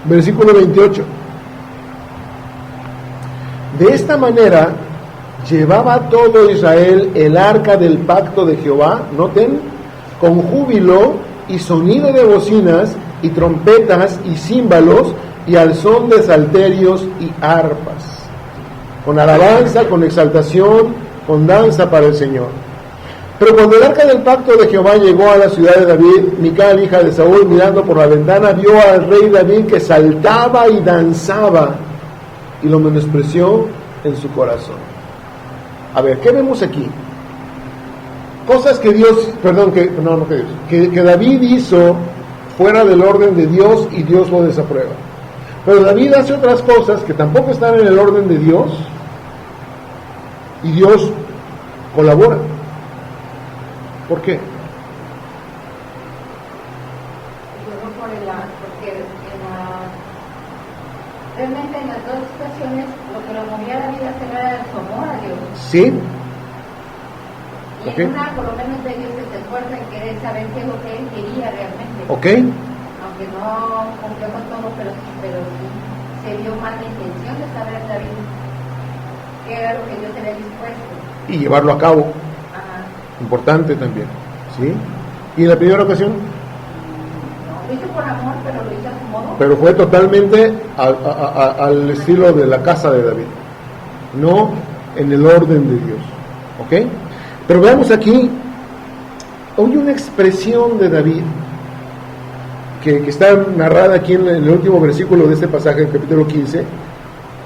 Versículo 28. De esta manera llevaba todo Israel el arca del pacto de Jehová, noten, con júbilo y sonido de bocinas y trompetas y címbalos y al son de salterios y arpas, con alabanza, con exaltación, con danza para el Señor. Pero cuando el arca del pacto de Jehová llegó a la ciudad de David, Mical, hija de Saúl, mirando por la ventana, vio al rey David que saltaba y danzaba, y lo menospreció en su corazón. A ver, ¿qué vemos aquí? Cosas que Dios, que David hizo fuera del orden de Dios y Dios lo desaprueba. Pero David hace otras cosas que tampoco están en el orden de Dios y Dios colabora. ¿Por qué? Porque realmente en las dos situaciones lo que lo movía a David a hacer era su amor a Dios. Sí. Y en una, por lo menos, de ellos se esfuerza en querer saber qué es lo que él quería realmente. Ok. Aunque no cumplió con todo, pero sí se vio más la intención de saber David qué era lo que Dios había dispuesto. Y llevarlo a cabo. Ajá. Importante también. ¿Sí? ¿Y en la primera ocasión? No, lo hizo por amor, pero lo hizo a su modo. Pero fue totalmente al estilo de la casa de David, no en el orden de Dios. ¿Ok? Pero veamos aquí, hay una expresión de David que está narrada aquí en el último versículo de este pasaje del capítulo 15,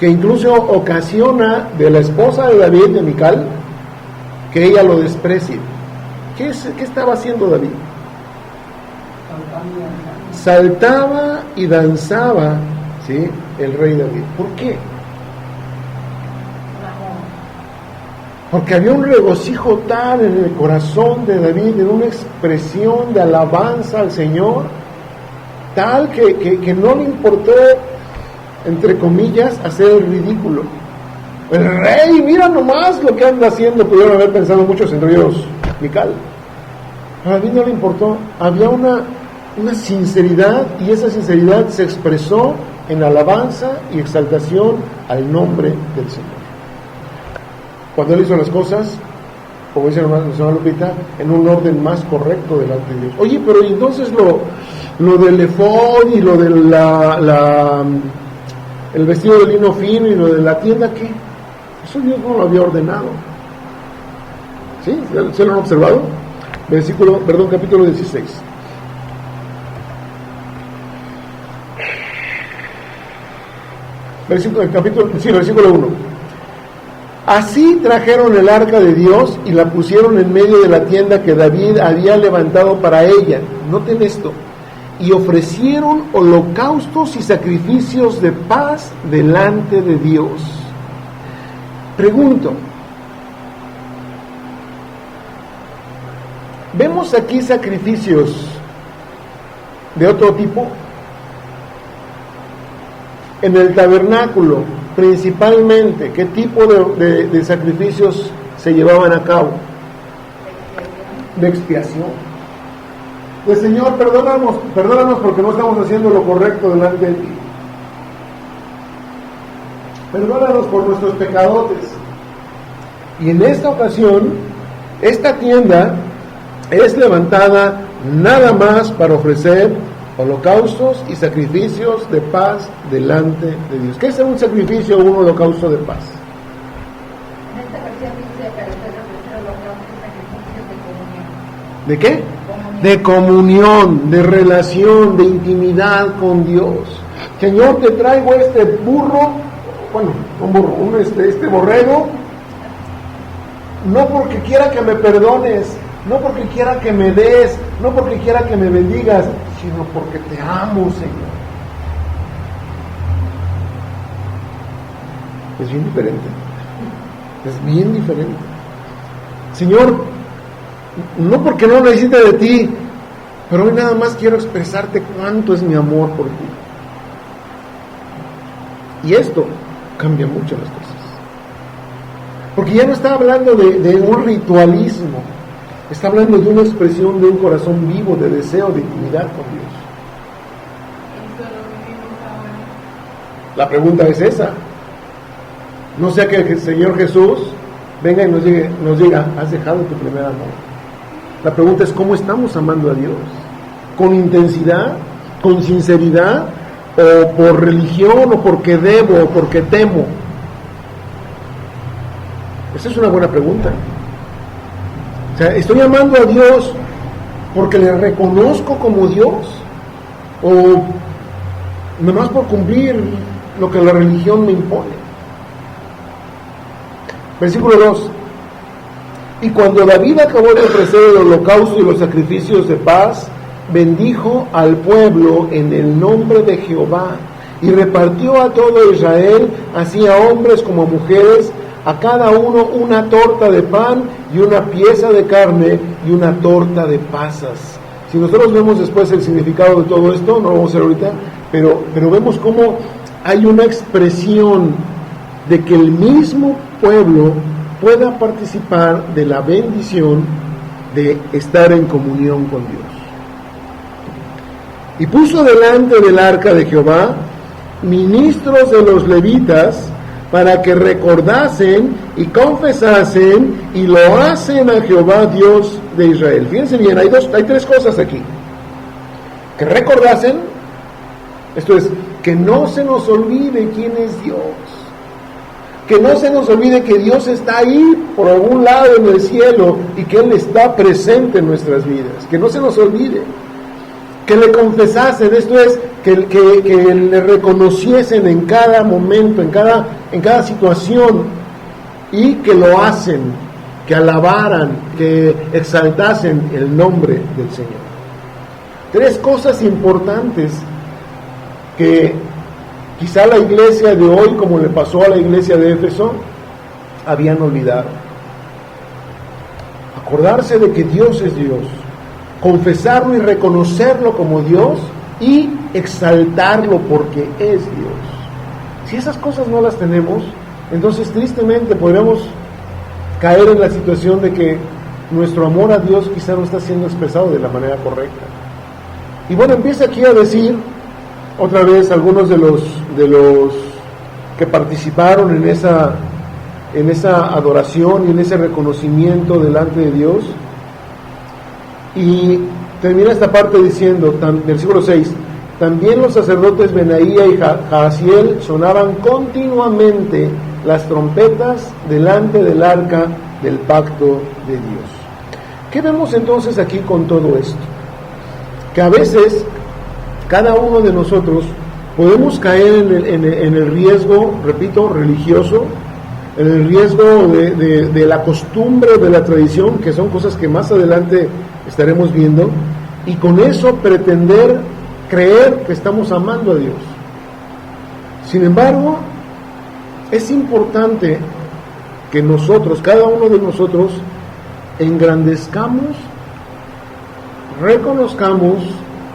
que incluso ocasiona de la esposa de David, de Mical, que ella lo desprecie. ¿Qué estaba haciendo David? Saltaba y danzaba, ¿sí?, el rey David. ¿Por qué? Porque había un regocijo tal en el corazón de David, en una expresión de alabanza al Señor, tal que no le importó, entre comillas, hacer el ridículo. El rey, mira nomás lo que anda haciendo, pudieron haber pensado muchos, entre ellos Mical. A David no le importó, había una sinceridad, y esa sinceridad se expresó en alabanza y exaltación al nombre del Señor. Cuando él hizo las cosas, como dice la señora Lupita, en un orden más correcto delante de Dios. Oye, pero entonces lo del efod y lo de el vestido de lino fino y lo de la tienda, ¿qué? Eso Dios no lo había ordenado. ¿Sí? ¿Se lo han observado? Capítulo 16. Versículo 1. Así trajeron el arca de Dios y la pusieron en medio de la tienda que David había levantado para ella. Noten esto. Y ofrecieron holocaustos y sacrificios de paz delante de Dios. Pregunto, ¿vemos aquí sacrificios de otro tipo? En el tabernáculo, principalmente, ¿qué tipo de sacrificios se llevaban a cabo? De expiación. Pues Señor, perdónanos porque no estamos haciendo lo correcto delante de ti. Perdónanos por nuestros pecadotes. Y en esta ocasión, esta tienda es levantada nada más para ofrecer holocaustos y sacrificios de paz delante de Dios. ¿Qué es un sacrificio o un holocausto de paz? En esta versión dice para ofrecer holocaustos y sacrificios de comunión. ¿De qué? De comunión, de relación, de intimidad con Dios. Señor, te traigo este burro, este borrego, no porque quiera que me perdones, no porque quiera que me des, no porque quiera que me bendigas, sino porque te amo, Señor. Es bien diferente. Es bien diferente. Señor, no porque no necesite de ti, pero hoy nada más quiero expresarte cuánto es mi amor por ti. Y esto cambia mucho las cosas. Porque ya no está hablando de un ritualismo, está hablando de una expresión de un corazón vivo, de deseo, de intimidad con Dios. La pregunta es esa. No sea que el Señor Jesús venga y nos diga, has dejado tu primer amor. La pregunta es, ¿cómo estamos amando a Dios? ¿Con intensidad? ¿Con sinceridad? ¿O por religión? ¿O porque debo? ¿O porque temo? Esa es una buena pregunta. O sea, ¿estoy amando a Dios porque le reconozco como Dios? ¿O nomás por cumplir lo que la religión me impone? Versículo 2. Y cuando David acabó de ofrecer el holocausto y los sacrificios de paz, bendijo al pueblo en el nombre de Jehová y repartió a todo Israel, así a hombres como a mujeres, a cada uno una torta de pan y una pieza de carne y una torta de pasas. Si nosotros vemos después el significado de todo esto, no lo vamos a hacer ahorita, pero vemos cómo hay una expresión de que el mismo pueblo pueda participar de la bendición de estar en comunión con Dios. Y puso delante del arca de Jehová ministros de los levitas para que recordasen y confesasen y lo hacen a Jehová Dios de Israel. Fíjense bien, hay tres cosas aquí. Que recordasen, esto es, que no se nos olvide quién es Dios. Que no se nos olvide que Dios está ahí por algún lado en el cielo y que Él está presente en nuestras vidas. Que no se nos olvide. que le confesasen, esto es, que le reconociesen en cada momento, en cada situación, y que lo hacen, que alabaran, que exaltasen el nombre del Señor. 3 cosas importantes que quizá la iglesia de hoy, como le pasó a la iglesia de Éfeso, habían olvidado. Acordarse de que Dios es Dios, confesarlo y reconocerlo como Dios y exaltarlo porque es Dios. Si esas cosas no las tenemos, entonces tristemente podríamos caer en la situación de que nuestro amor a Dios quizá no está siendo expresado de la manera correcta. Y bueno, empieza aquí a decir otra vez algunos de los que participaron en esa adoración y en ese reconocimiento delante de Dios. Y termina esta parte diciendo, versículo 6, también los sacerdotes Benaía y Jaasiel sonaban continuamente las trompetas delante del arca del pacto de Dios. ¿Qué vemos entonces aquí con todo esto? Que a veces cada uno de nosotros podemos caer en el riesgo, repito, religioso, en el riesgo de la costumbre, de la tradición, que son cosas que más adelante estaremos viendo, y con eso pretender creer que estamos amando a Dios. Sin embargo, es importante que nosotros, cada uno de nosotros, engrandezcamos, reconozcamos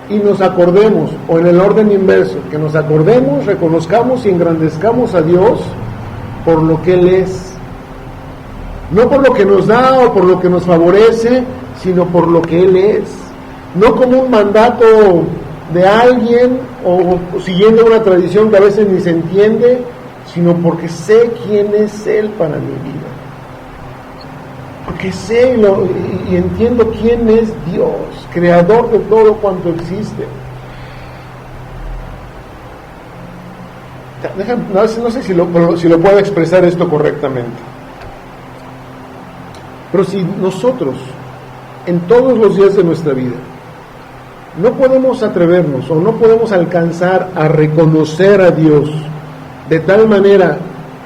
y nos acordemos, o en el orden inverso, que nos acordemos, reconozcamos y engrandezcamos a Dios por lo que Él es, no por lo que nos da o por lo que nos favorece, sino por lo que Él es, no como un mandato de alguien o siguiendo una tradición que a veces ni se entiende, sino porque sé quién es Él para mi vida, porque sé y entiendo quién es Dios, creador de todo cuanto existe. No sé si lo puedo expresar esto correctamente, pero si nosotros en todos los días de nuestra vida no podemos atrevernos o no podemos alcanzar a reconocer a Dios de tal manera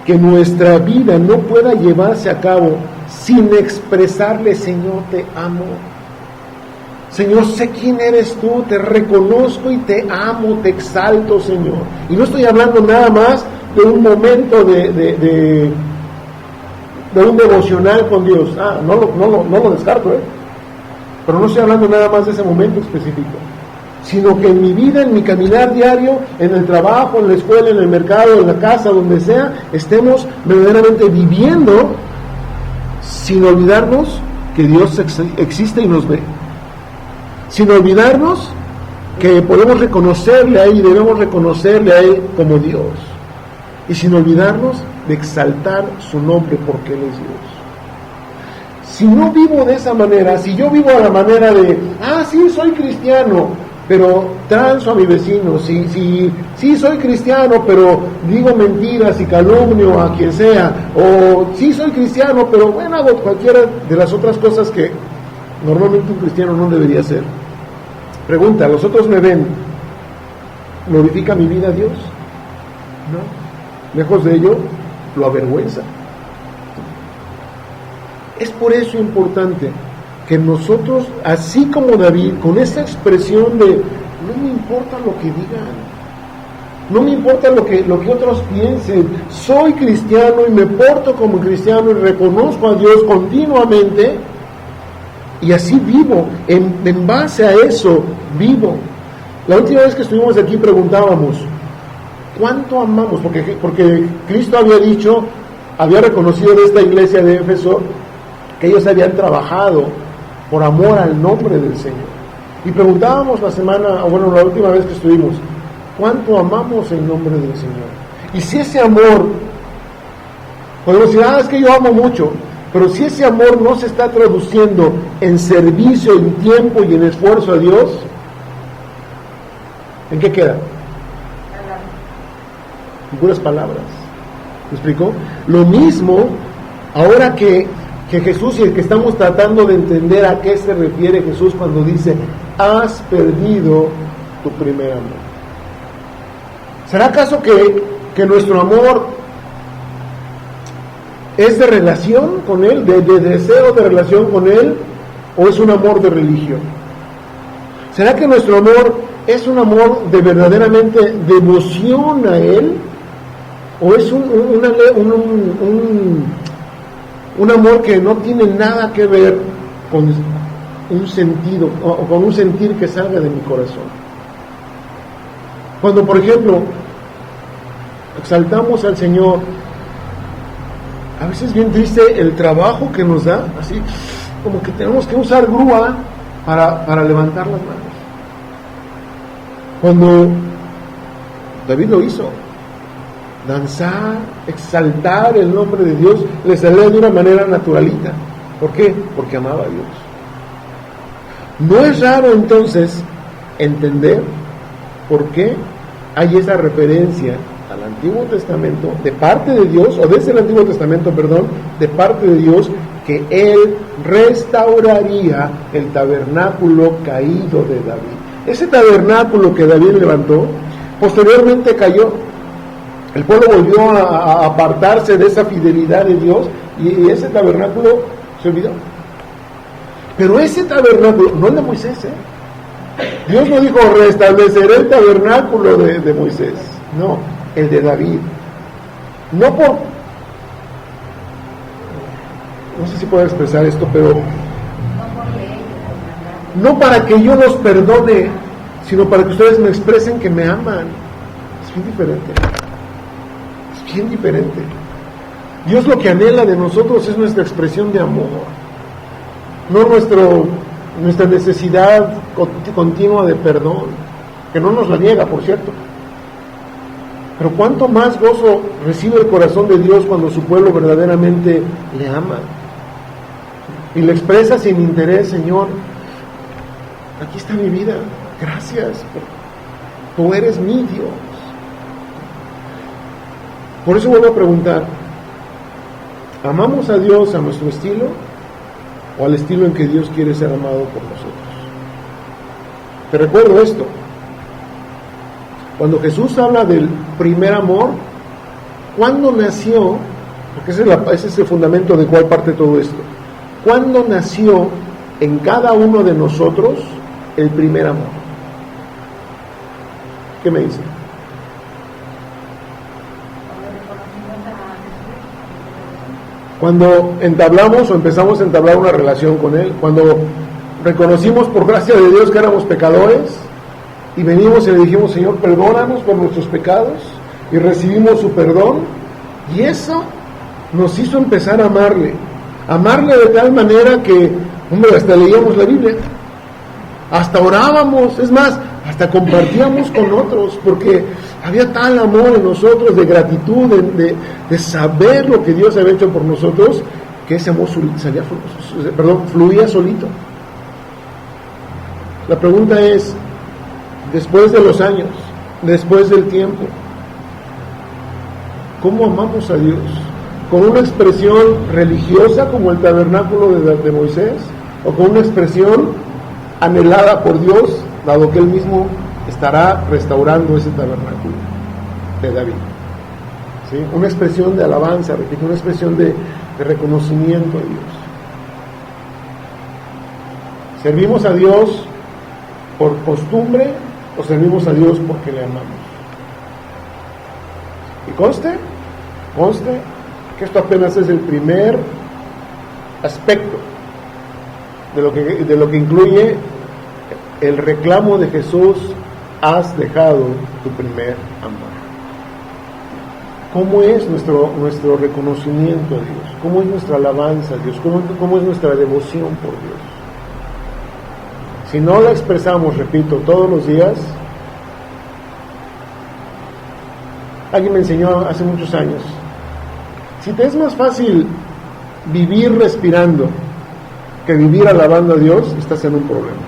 que nuestra vida no pueda llevarse a cabo sin expresarle: Señor, te amo, Señor, sé quién eres tú, te reconozco y te amo, te exalto, Señor. Y no estoy hablando nada más de un momento de un devocional con Dios. No lo descarto, pero no estoy hablando nada más de ese momento específico, sino que en mi vida, en mi caminar diario, en el trabajo, en la escuela, en el mercado, en la casa, donde sea, estemos verdaderamente viviendo sin olvidarnos que Dios existe y nos ve, sin olvidarnos que podemos reconocerle a Él y debemos reconocerle a Él como Dios, y sin olvidarnos de exaltar su nombre porque Él es Dios. Si no vivo de esa manera, si yo vivo a la manera de, sí, soy cristiano, pero transo a mi vecino, sí soy cristiano, pero digo mentiras y calumnio a quien sea, o sí soy cristiano, pero bueno, hago cualquiera de las otras cosas que normalmente un cristiano no debería hacer. Pregunta: ¿los otros me ven? ¿Glorifica mi vida a Dios? No. Lejos de ello, lo avergüenza. Es por eso importante que nosotros, así como David, con esa expresión de no me importa lo que digan, no me importa lo que otros piensen, soy cristiano y me porto como cristiano y reconozco a Dios continuamente, y así vivo, en base a eso vivo. La última vez que estuvimos aquí preguntábamos: ¿cuánto amamos? Porque Cristo había reconocido en esta iglesia de Éfeso que ellos habían trabajado por amor al nombre del Señor. Y preguntábamos la última vez que estuvimos: ¿cuánto amamos el nombre del Señor? Y si ese amor, podemos decir, es que yo amo mucho, pero si ese amor no se está traduciendo en servicio, en tiempo y en esfuerzo a Dios, ¿en qué queda? En puras palabras. ¿Me explicó? Lo mismo ahora que Jesús, y el que estamos tratando de entender a qué se refiere Jesús cuando dice has perdido tu primer amor. ¿Será acaso que nuestro amor es de relación con Él, de deseo de relación con Él, o es un amor de religión? ¿Será que nuestro amor es un amor de verdaderamente devoción a Él, o es un amor que no tiene nada que ver con un sentido o con un sentir que salga de mi corazón? Cuando, por ejemplo, exaltamos al Señor, a veces bien triste el trabajo que nos da, así como que tenemos que usar grúa para levantar las manos. Cuando David lo hizo, danzar, exaltar el nombre de Dios, le salía de una manera naturalita. ¿Por qué? Porque amaba a Dios. No es raro entonces entender por qué hay esa referencia al Antiguo Testamento de parte de Dios, o desde el Antiguo Testamento, perdón, de parte de Dios, que Él restauraría el tabernáculo caído de David. Ese tabernáculo que David levantó, posteriormente cayó. El pueblo volvió a apartarse de esa fidelidad de Dios y ese tabernáculo se olvidó. Pero ese tabernáculo, no el de Moisés, Dios no dijo restableceré el tabernáculo de Moisés, no, el de David. No sé si puedo expresar esto, pero no para que yo los perdone, sino para que ustedes me expresen que me aman. Es bien diferente. Es bien diferente. Dios lo que anhela de nosotros es nuestra expresión de amor, no nuestra necesidad continua de perdón, que no nos la niega, por cierto. Pero cuánto más gozo recibe el corazón de Dios cuando su pueblo verdaderamente le ama y le expresa sin interés: Señor, aquí está mi vida, gracias, tú eres mi Dios. Por eso vuelvo a preguntar: ¿amamos a Dios a nuestro estilo o al estilo en que Dios quiere ser amado por nosotros? Te recuerdo esto: cuando Jesús habla del primer amor, ¿cuándo nació? Porque ese es el fundamento de cuál parte todo esto. ¿Cuándo nació en cada uno de nosotros el primer amor? ¿Qué me dice? Cuando entablamos o empezamos a entablar una relación con Él, cuando reconocimos por gracia de Dios que éramos pecadores y venimos y le dijimos: Señor, perdónanos por nuestros pecados, y recibimos su perdón, y eso nos hizo empezar a amarle de tal manera que, hombre, hasta leíamos la Biblia, hasta orábamos, es más, hasta compartíamos con otros, porque había tal amor en nosotros, de gratitud, de saber lo que Dios había hecho por nosotros, que ese amor fluía solito. La pregunta es: después de los años, después del tiempo, ¿cómo amamos a Dios? ¿Con una expresión religiosa como el tabernáculo de Moisés? ¿O con una expresión anhelada por Dios, dado que Él mismo estará restaurando ese tabernáculo de David? ¿Sí? Una expresión de alabanza, una expresión de reconocimiento a Dios. ¿Servimos a Dios por costumbre o servimos a Dios porque le amamos? Y conste que esto apenas es el primer aspecto de lo que incluye el reclamo de Jesús: has dejado tu primer amor. ¿Cómo es nuestro reconocimiento a Dios? ¿Cómo es nuestra alabanza a Dios? ¿Cómo es nuestra devoción por Dios? Si no la expresamos, repito, todos los días. Alguien me enseñó hace muchos años: si te es más fácil vivir respirando que vivir alabando a Dios, estás en un problema.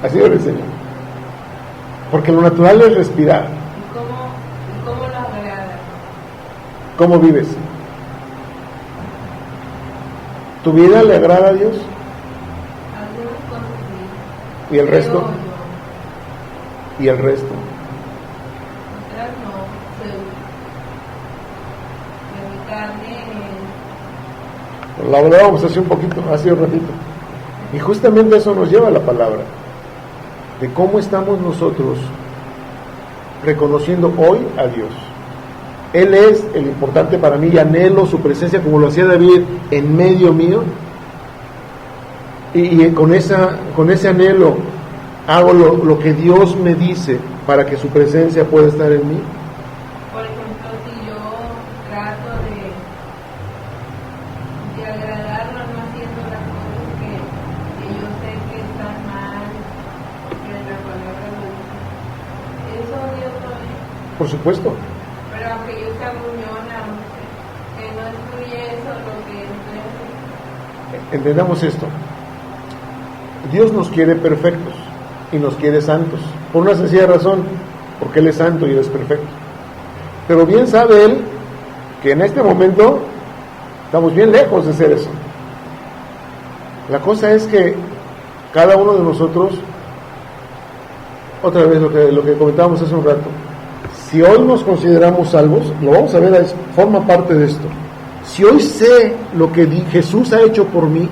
Así lo enseñó. Porque lo natural es respirar. ¿Y cómo lo agrada? ¿Cómo vives? ¿Tu vida le agrada a Dios? Algunos con ¿Y el resto? Creo yo. ¿Y el resto? Otras no. De mi carne. La hablábamos hace un ratito. Y justamente eso nos lleva a la palabra. De cómo estamos nosotros reconociendo hoy a Dios. Él es el importante para mí y anhelo su presencia como lo hacía David en medio mío. Y con ese anhelo hago lo que Dios me dice para que su presencia pueda estar en mí. Por ejemplo, si yo trato de agradarlo, no haciendo las cosas que yo sé que están mal, que la palabra lo dice, eso Dios lo ve. Por supuesto. Pero aunque yo sea gruñona, que no excluye eso lo que estoy haciendo. Entendamos esto. Dios nos quiere perfectos y nos quiere santos, por una sencilla razón, porque Él es santo y Él es perfecto. Pero bien sabe Él que en este momento estamos bien lejos de ser eso. La cosa es que cada uno de nosotros, otra vez lo que comentábamos hace un rato, si hoy nos consideramos salvos, lo vamos a ver, forma parte de esto. Si hoy sé lo que Jesús ha hecho por mí,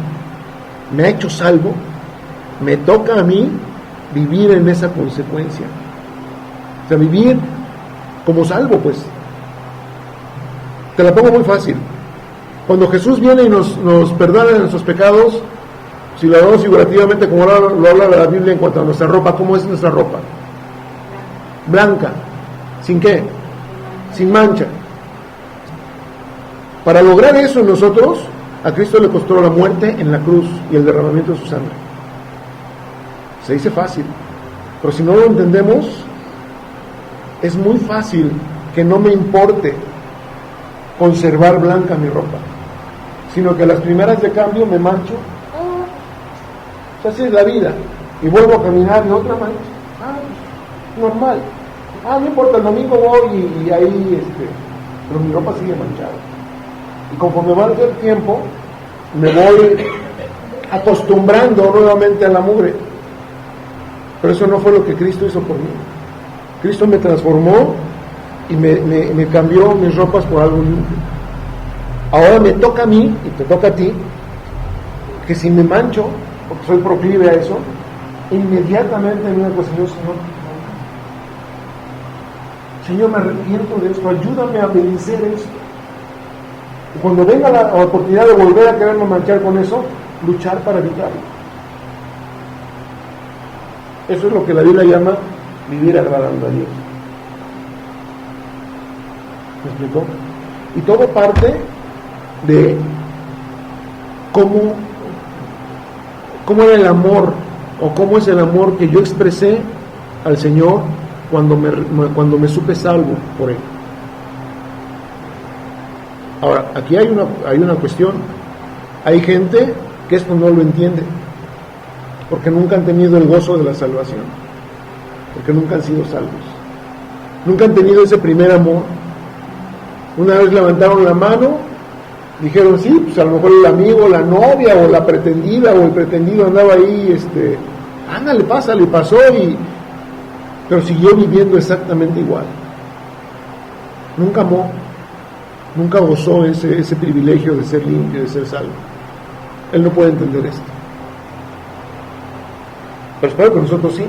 me ha hecho salvo, me toca a mí vivir en esa consecuencia. O sea, vivir como salvo, pues. Te la pongo muy fácil. Cuando Jesús viene y nos perdona de nuestros pecados, si lo hablamos figurativamente, como lo habla la Biblia en cuanto a nuestra ropa, ¿cómo es nuestra ropa? Blanca. ¿Sin qué? Sin mancha. Para lograr eso en nosotros, a Cristo le costó la muerte en la cruz y el derramamiento de su sangre. Se dice fácil, pero si no lo entendemos, es muy fácil que no me importe conservar blanca mi ropa, sino que a las primeras de cambio me mancho. O sea, así es la vida, y vuelvo a caminar y otra mancha. Normal. No importa, el domingo voy y ahí, pero mi ropa sigue manchada. Y conforme va el tiempo, me voy acostumbrando nuevamente a la mugre. Pero eso no fue lo que Cristo hizo por mí. Cristo me transformó y me cambió mis ropas por algo limpio. Ahora me toca a mí y te toca a ti, que si me mancho, porque soy proclive a eso, inmediatamente me digo, Señor, me arrepiento de esto, ayúdame a vencer esto. Y cuando venga la oportunidad de volver a quererme manchar con eso, luchar para evitarlo. Eso es lo que la Biblia llama vivir agradando a Dios. ¿Me explicó? Y todo parte de cómo era el amor, o cómo es el amor que yo expresé al Señor cuando me supe salvo por Él. Ahora, aquí hay una cuestión. Hay gente que esto no lo entiende, porque nunca han tenido el gozo de la salvación, porque nunca han sido salvos, nunca han tenido ese primer amor. Una vez levantaron la mano, dijeron sí, pues a lo mejor el amigo, la novia o la pretendida o el pretendido andaba ahí, ándale, pásale, pasó, pero siguió viviendo exactamente igual. Nunca amó, nunca gozó ese privilegio de ser limpio, de ser salvo. Él no puede entender esto. Pero espero que nosotros sí.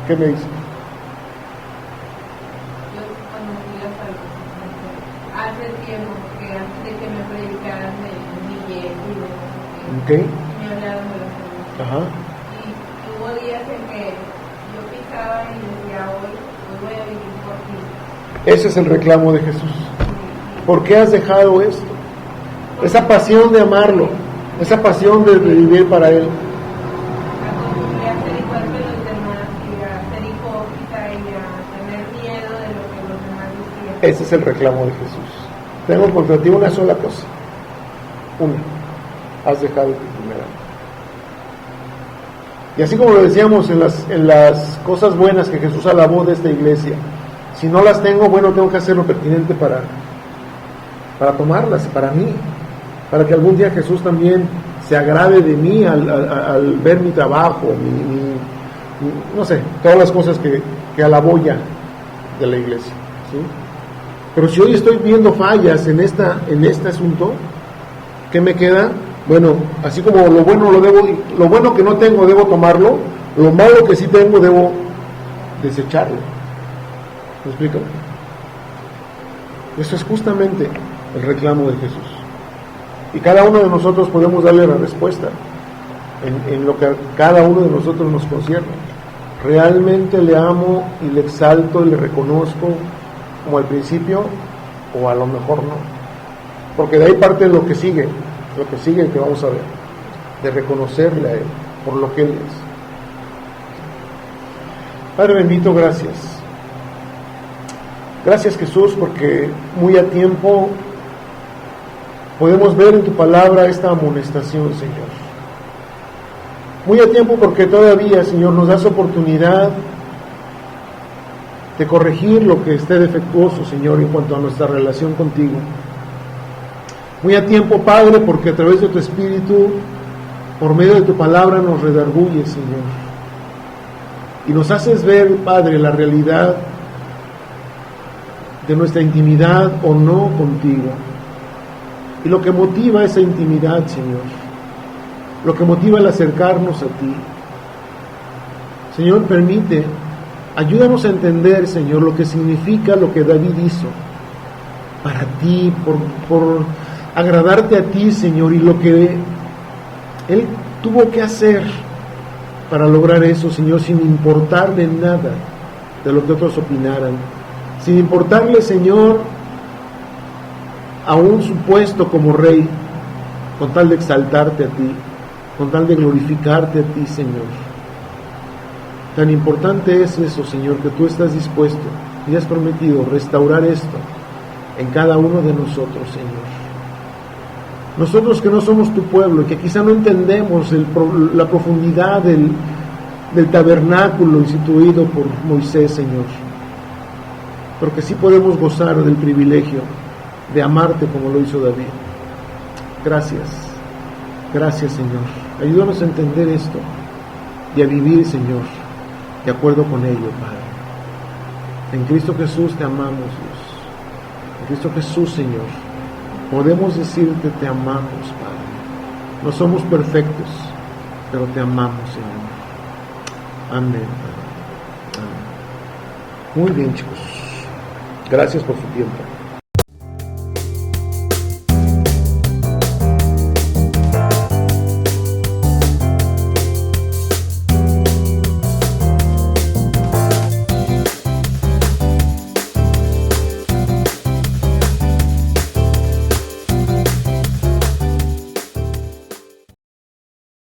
¿Qué me dice? Yo cuando fui a salvación, hace tiempo, porque antes de que me predicaran de mi iglesia, Okay. me hablaron de la salvación. Ajá. Y hubo días en que yo pisaba y decía, hoy voy a vivir por ti. Ese es el reclamo de Jesús. ¿Por qué has dejado esto? Esa pasión de amarlo, esa pasión de vivir para Él. Acostumbré a ser igual que los demás y a ser hipócrita y a tener miedo de lo que los demás decían. Ese es el reclamo de Jesús. Tengo contra ti una sola cosa. Una. Has dejado tu primer amor. Y así como lo decíamos en las cosas buenas que Jesús alabó de esta iglesia, si no las tengo, bueno, tengo que hacer lo pertinente para tomarlas, para mí, para que algún día Jesús también se agrade de mí al ver mi trabajo, no sé, todas las cosas que alaboya de la iglesia, ¿sí? Pero si hoy estoy viendo fallas en este asunto, ¿qué me queda? Bueno, así como lo bueno que no tengo debo tomarlo, lo malo que sí tengo debo desecharlo. ¿Me explico? Eso es justamente el reclamo de Jesús. Y cada uno de nosotros podemos darle la respuesta en lo que a cada uno de nosotros nos concierne. ¿Realmente le amo y le exalto y le reconozco como al principio, o a lo mejor no? Porque de ahí parte lo que sigue que vamos a ver, de reconocerle a Él por lo que Él es. Padre bendito, gracias. Gracias, Jesús, porque muy a tiempo podemos ver en tu palabra esta amonestación, Señor. Muy a tiempo porque todavía, Señor, nos das oportunidad de corregir lo que esté defectuoso, Señor, en cuanto a nuestra relación contigo. Muy a tiempo, Padre, porque a través de tu Espíritu, por medio de tu palabra, nos redarguyes, Señor. Y nos haces ver, Padre, la realidad de nuestra intimidad o no contigo. Y lo que motiva esa intimidad, Señor, lo que motiva el acercarnos a ti. Señor, ayúdanos a entender, Señor, lo que significa lo que David hizo para ti, por agradarte a ti, Señor, y lo que él tuvo que hacer para lograr eso, Señor, sin importarle nada de lo que otros opinaran, sin importarle, Señor, a un supuesto como rey, con tal de exaltarte a ti, con tal de glorificarte a ti, Señor. Tan importante es eso, Señor, que tú estás dispuesto y has prometido restaurar esto en cada uno de nosotros, Señor. Nosotros que no somos tu pueblo y que quizá no entendemos la profundidad del tabernáculo instituido por Moisés, Señor, pero que sí podemos gozar del privilegio de amarte como lo hizo David. Gracias, Señor. Ayúdanos a entender esto y a vivir, Señor, de acuerdo con ello, Padre. En Cristo Jesús te amamos, Dios. En Cristo Jesús, Señor, podemos decirte te amamos, Padre. No somos perfectos, pero te amamos, Señor. Amén, Padre. Amén. Muy bien, chicos. Gracias por su tiempo.